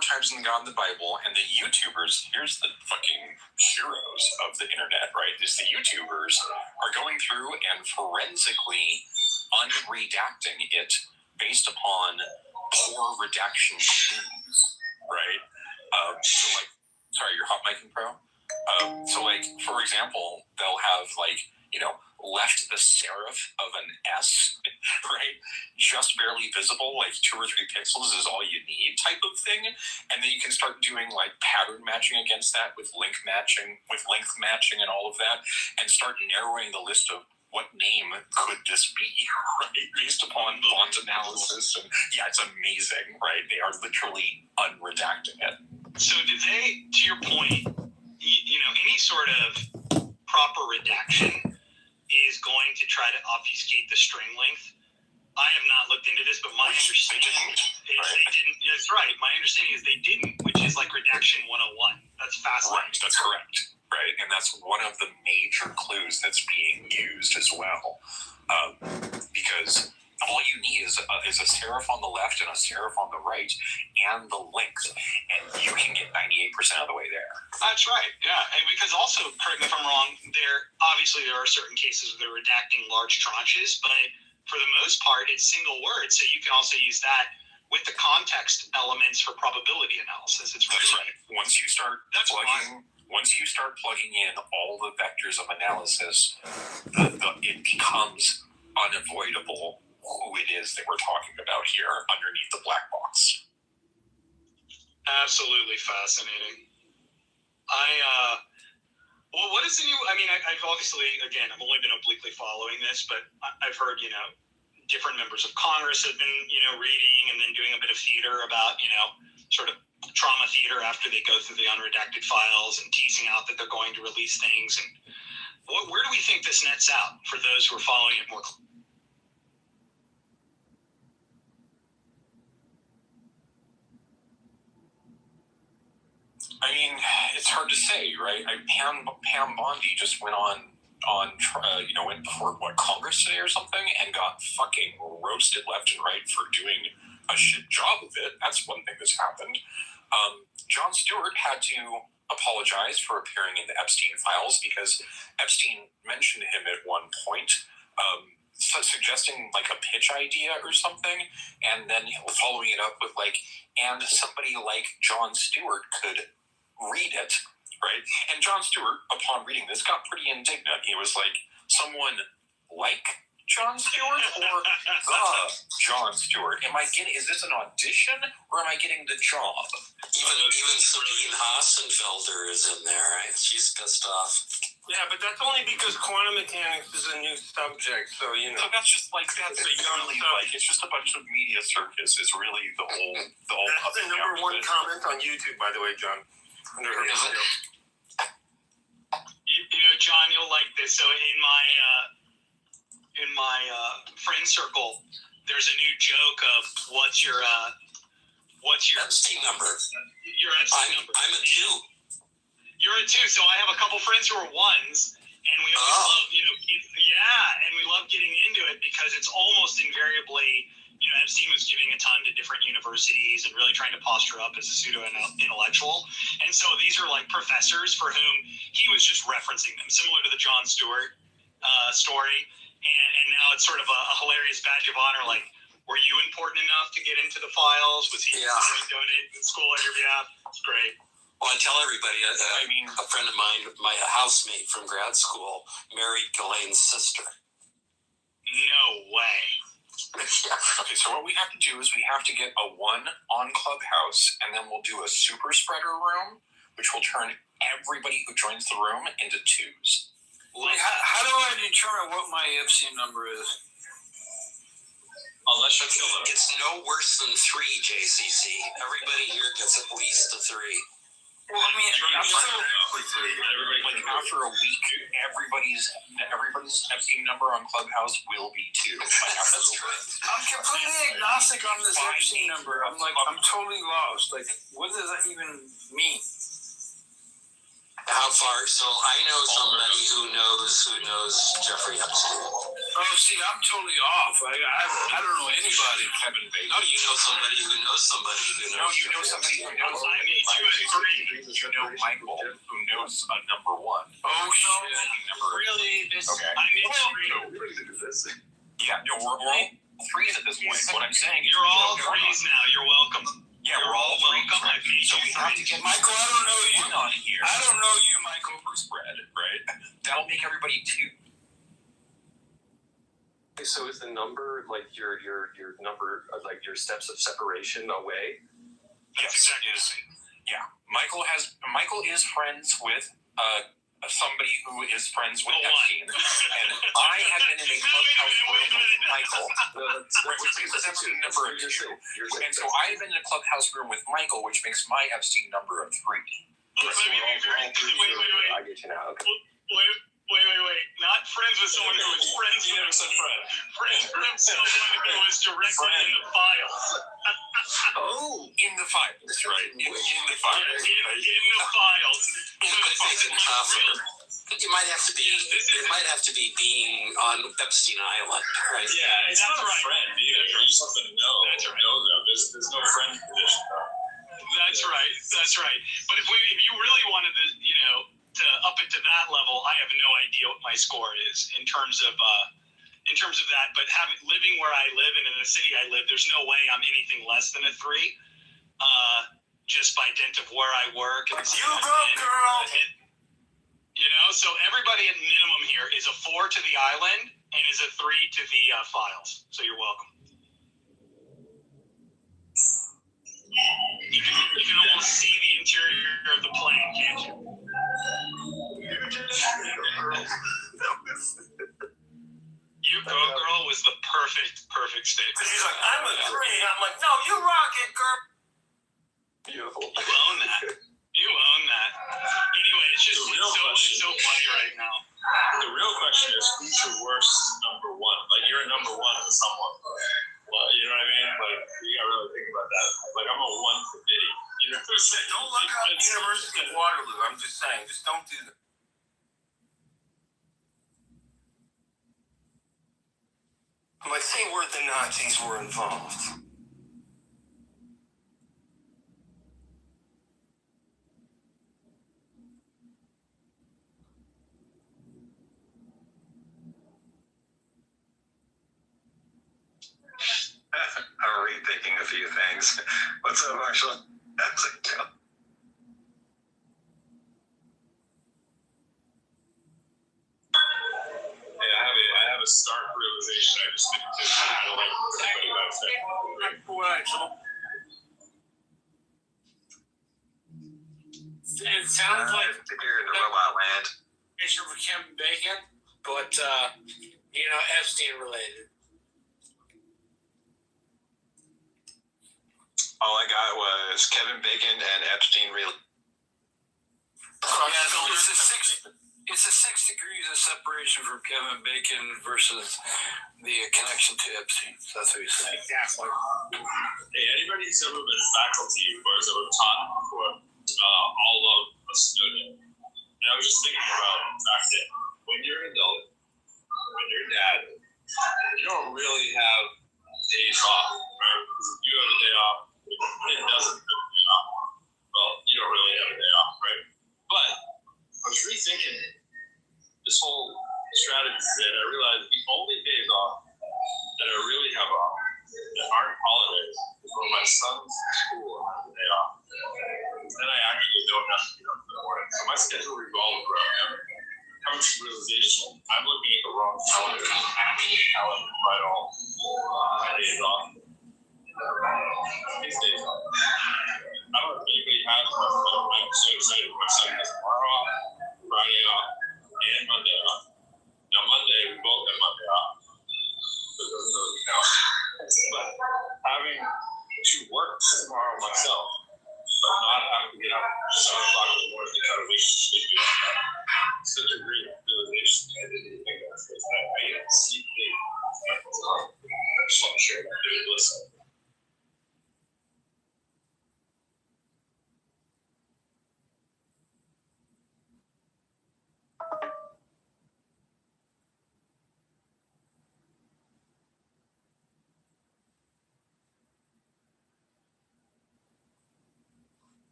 more times than God in the Bible, and the YouTubers, here's the fucking heroes of the internet, right? Is the YouTubers are going through and forensically unredacting it based upon poor redaction clues, right? Sorry, you're hot micing, pro? For example, they'll have, left the serif of an S, right? Just barely visible, 2 or 3 pixels is all you need type of thing. And then you can start doing, pattern matching against that with length matching and all of that, and start narrowing the list of what name could this be, right? Based upon font analysis. And yeah, it's amazing, right? They are literally unredacting it. So do they, to your point, any sort of proper redaction is going to try to obfuscate the string length? I have not looked into this, but my understanding is they didn't. That's right. My understanding is they didn't, which is like redaction 101. That's fascinating. Right, that's correct. Right, and that's one of the major clues that's being used as well, because all you need is a serif on the left and a serif on the right, and the length, and you can get 98% of the way there. That's right, yeah. And because also, correct me if I'm wrong, there are certain cases where they're redacting large tranches, but for the most part, it's single words, so you can also use that with the context elements for probability analysis. It's really right. Once you start plugging in all the vectors of analysis, it becomes unavoidable who it is that we're talking about here underneath the black box. Absolutely fascinating. What is the new? I mean, I've obviously, again, I've only been obliquely following this, but I've heard, different members of Congress have been, reading and then doing a bit of theater about, sort of trauma theater after they go through the unredacted files and teasing out that they're going to release things. And where do we think this nets out for those who are following it more closely? I mean, it's hard to say, right? Pam Bondi just went went before Congress today or something, and got fucking roasted left and right for doing a shit job of it. That's one thing that's happened. Jon Stewart had to apologize for appearing in the Epstein files because Epstein mentioned him at one point, suggesting a pitch idea or something, and then following it up with and somebody like Jon Stewart could read it, right? And Jon Stewart, upon reading this, got pretty indignant. He was like, someone like Jon Stewart or the Jon Stewart? Is this an audition or am I getting the job? Even Sabine Hassenfelder is in there, right? She's pissed off. Yeah, but that's only because quantum mechanics is a new subject, so So that's just it's just a bunch of media circus. Is really the whole. That's the number one comment on YouTube, by the way, John. Under her video. John, you'll like this. So in my friend circle, there's a new joke of what's your Epstein number? Your Epstein number. I'm a 2. You're a 2. So I have a couple friends who are 1s, and we always love, and we love getting into it because it's almost invariably, Epstein was giving a ton to different universities and really trying to posture up as a pseudo-intellectual. And so these are professors for whom he was just referencing them, similar to the Jon Stewart story. And now it's sort of a hilarious badge of honor, were you important enough to get into the files? Was he donating in school on your behalf? It's great. Well, I tell everybody, a friend of mine, my housemate from grad school, married Ghislaine's sister. No way. Okay, so what we have to do is we have to get a 1 on Clubhouse, and then we'll do a super spreader room, which will turn everybody who joins the room into 2s. How do I determine what my Epstein number is? Unless you kill it. It's no worse than 3, JCC. Everybody here gets at least a 3. Well, I mean, after a week, everybody's Epstein number on Clubhouse will be 2. That's true. I'm completely agnostic on this Epstein number. I'm totally lost. What does that even mean? How far? So I know somebody who knows Jeffrey Epstein. Oh, see, I'm totally off. I don't know anybody. Kevin Bacon. No, you know somebody who knows somebody who knows. No, you know somebody who knows. I mean, 2 and 3. You know Michael, who knows a number 1. Oh, shit. Really? Okay. I mean, Yeah, no, we're all 3s at this point. What I'm saying is, you're all 3s now. You're welcome. Yeah, You're we're all welcome. Right? I've made So you we have to get Michael, I don't know you. on here. I don't know you, Michael. Spread, right? That'll make everybody 2. So is the number like your number like your steps of separation away? That's exactly Yeah. Michael is friends with somebody who is friends with Epstein, and I have been in a clubhouse room with Michael, which makes us Epstein number 2. And so I have been in a clubhouse room with Michael, which makes my Epstein number 3. Wait. I get you now. Okay. Wait. Not friends with someone who is friends with friend. Friends with someone who is directly in the files. In the files, right? In the files. In the files. You might have to be. It might have to be being on Epstein Island, right? Yeah, it's That's not a right. friend either. It's something to know. That's right. Know them. There's no friend condition. That's right. But if you really wanted to up it to that level, I have no idea what my score is in terms of that. But living where I live and in the city I live, there's no way I'm anything less than a 3. Just by dint of where I work and the city You I'm go, in. girl. So everybody at minimum here is a 4 to the island and is a 3 to the files. So you're welcome. You can almost see the interior of the plane, can't you? You go, girl was the perfect statement. She's like, I'm a 3. I'm like, no, you rock it, girl. Beautiful. You own that. Anyway, it's so funny right now. The real question is, who's your worst number 1? Like, you're a number 1 to someone. Well, you know what I mean? Like, you gotta really think about that. Like, I'm a 1 for Diddy. You know, Don't look up University of Waterloo. I'm just saying, just don't do that. I'm like, say where the Nazis were involved. I'm rethinking a few things. What's up, Marshall? That's a kill. Hey, I have a stark realization I just think to kind of like everybody about that. It sounds like I think you're in the robot land. Fisher for Kevin Bacon, but Epstein related. All I got was Kevin Bacon and Epstein related. Yeah, no, it's a 6 degrees of separation for Kevin Bacon versus the connection to Epstein. So that's what he's saying. Exactly. Hey, anybody who's ever been faculty or has ever taught before, all love a student. And I was just thinking about the fact that when you're an adult, when you're a dad, you don't really have days off, right? Because if you have a day off, it doesn't have a day off. Well, you don't really have a day off, right? But I was rethinking this whole strategy today, and I realized the only days off that I really have off that aren't holidays is when my son's school has a day off. Then I actually don't have to get up in the morning. So my schedule revolves around him. Comes to realization, I'm looking at the wrong calendar. Right all my days off. These days off. I don't know if anybody has one, but I'm so excited. My son has tomorrow off, Friday off, and Monday off. Now Monday, we both have Monday off. So it doesn't really count. But having to work tomorrow myself, but not having to get up at 7 o'clock in the morning to try to wake and sleep in. Such a great realization. I didn't even think of that. I get to sleep late. I just want to share that. Dude, listen.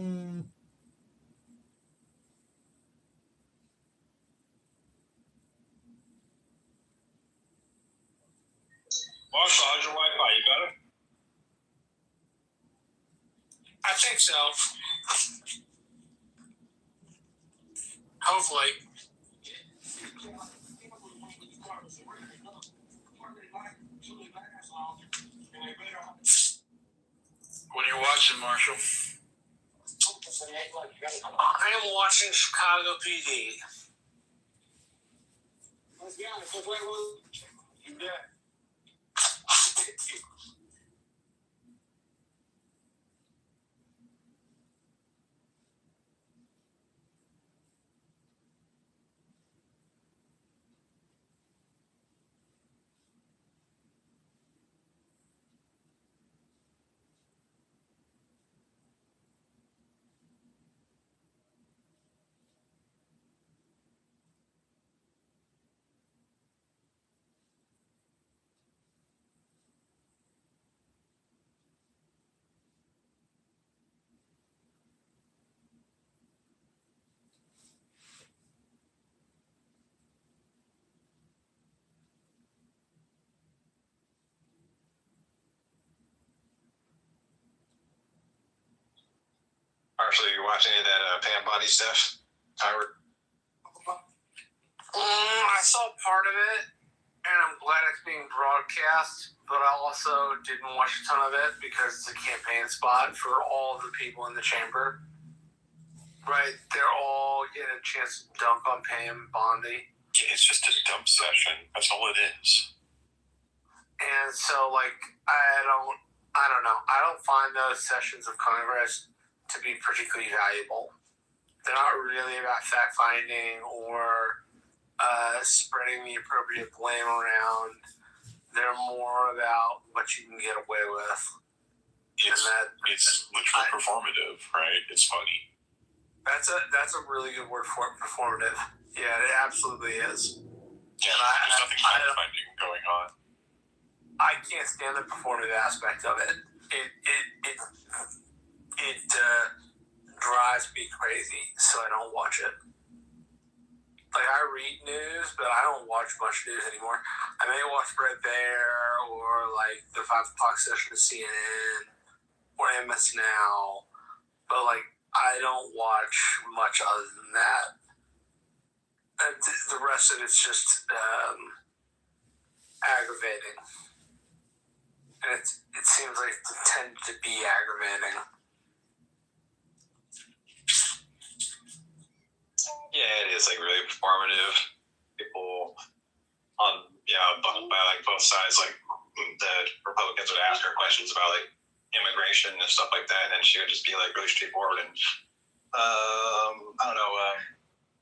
Marshall, how's your Wi-Fi? You got it? I think so. Hopefully. What are you watching, Marshall? I am watching Chicago PD. Marshall, you watching any of that Pam Bondi stuff? Howard? I saw part of it, and I'm glad it's being broadcast, but I also didn't watch a ton of it because it's a campaign spot for all the people in the chamber. Right? They're all getting a chance to dunk on Pam Bondi. Yeah, it's just a dump session. That's all it is. And so, like, I don't know. I don't find those sessions of Congress to be particularly valuable. They're not really about fact-finding or spreading the appropriate blame around. They're more about what you can get away with. It's literally performative, right? It's funny. That's a really good word for it, performative. Yeah, it absolutely is. Yeah, there's nothing fact-finding going on. I can't stand the performative aspect of it. It drives me crazy, so I don't watch it. Like, I read news, but I don't watch much news anymore. I may watch Red Bear or, like, the 5 o'clock session of CNN or MS Now, but, like, I don't watch much other than that. And the rest of it's just aggravating. And it seems like it tends to be aggravating. Yeah, it is like really performative. People by like both sides, like the Republicans would ask her questions about like immigration and stuff like that, and then she would just be like really straightforward and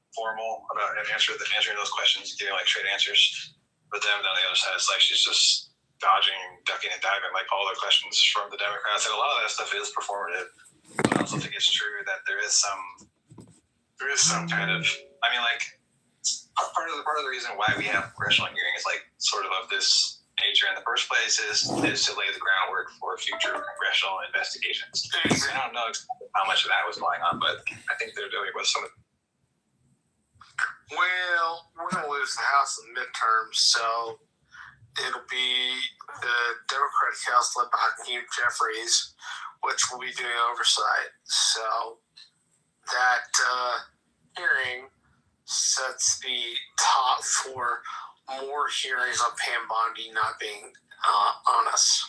formal about answering those questions, giving like straight answers. But then on the other side, it's like she's just dodging, ducking, and diving like all the questions from the Democrats, and a lot of that stuff is performative. But I also think it's true that there is some kind of, I mean, like, part of the reason why we have congressional hearings, like, sort of this nature in the first place is to lay the groundwork for future congressional investigations. I don't know how much of that was going on, but I think they're doing with some of. Well, we're going to lose the House in the midterms, so it'll be the Democratic House led by Hakeem Jeffries, which will be doing oversight. So that hearing sets the top for more hearings on Pam Bondi not being honest.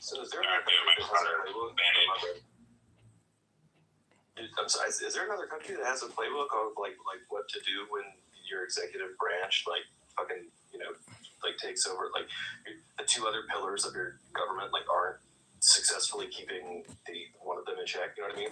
So is there another is there another country that has a playbook of like what to do when your executive branch like fucking takes over, like the 2 other pillars of your government like aren't successfully keeping one of them in check? You know what I mean?